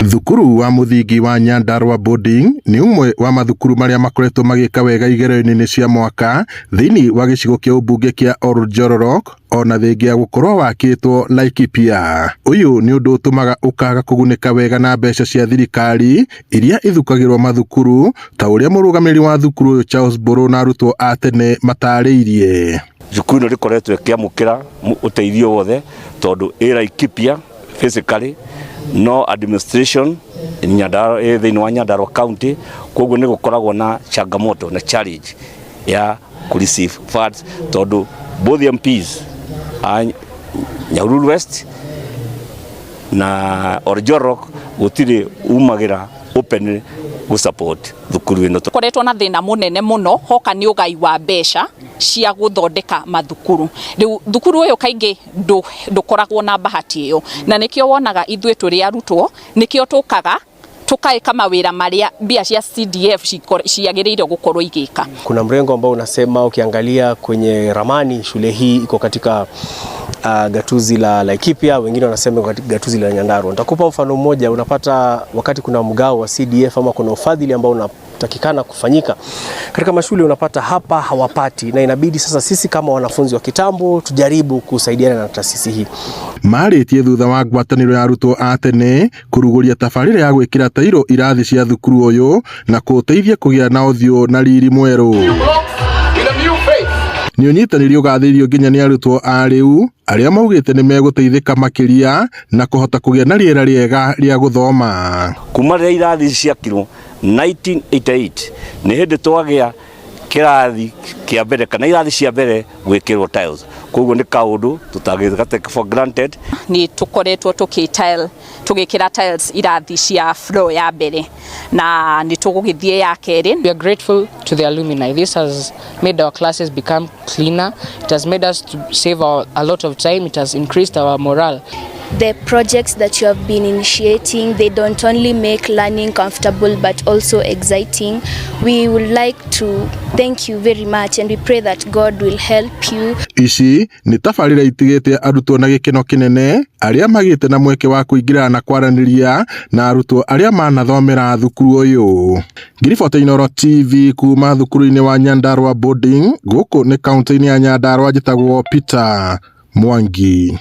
Thukuru wa muthingi wa Nyandarua boarding ni umwe wa mathukuru maria makoretwo magika wega igeranio-ini cia mwaka thiini wa gicigo kia ubunge kia Oljororok ona thengia gukorwo wakitwo Laikipia. Uyu ni undu utumaga ukaga kugunika wega na mbeca cia thirikari iria ithukagirwo mathukuru ta uria murugamiri wa thukuru uyu Charles Buru na arutwo a tene matariirie. Thukuru no rikoretwo ikiamukira uteithio wothe tondu Laikipia physically no administration in Nyandarua thiini wa Nyandarua county, koguo ni gukoragwo na changamoto na challenge ya ku receive funds tondu both MPs Nyahururu West na Oljororok gutiri umagira open gu support thukuru ino. Koretwo na thina munene muno hoka ni ugai wa mbeca cia guthondeka mathukuru. Riu thukuru uyu kaingi ndukoragwo na bahati iyo, na nikio wonaga ithwe turi arutwo nikio tukaga tukaeka mawira maria mbia cia CDF ciagiriire gukorwo igika. Kuna mrengo ambao unasema ukiangalia kwenye ramani shule hii iko katika gatuzi la Laikipia, wengine wanasema katika gatuzi la Nyandarua. Nitakupa mfano mmoja. Unapata wakati kuna mgao wa CDF ama kuna ufadhili ambao unatakikana kufanyika katika mashule, unapata hapa hawapati, na inabidi sasa sisi kama wanafunzi wa kitambo tujaribu kusaidiana na taasisi hii. Maritie thutha wa ngwataniro ya arutwo a tene kuruguria tabarire ya gwikira tairo irathi cia thukuru uyu na kuteithia kugia na uthio na riiri mwerũ. Ni unyitaniri ugathĩrio nginya ni arutwo a riu aria maugite ni meguteithika makiria na kuhota kugia na riera riega ria guthoma. Kuma ria irathi ciakirwo 1988 ni hindi twagia kirathi kia mbere kana irathi cia mbere gwikirwo tiles, koguo ni kaundu tutagitake for granted. Ni tukoretwo tugikira tiles irathi cia floor ya mbere na ni tugugithie ya keri. We are grateful to the alumni. This has made our classes become cleaner. It has made us to save a lot of time. It has increased our morale. The projects that you have been initiating, they don't only make learning comfortable but also exciting. We would like to thank you very much and we pray that God will help you. Ici ni tabarira itigite arutwo na gikeno kinene aria magite na mweke wa kuingira na kwaraniria na arutwo aria manathomera thukuru uyu. Ngiriboti Inooro TV kuma thukuru-ini wa Nyandarua boarding guku ni kaunti-ini ya Nyandarua njitagwo Peter Mwangi.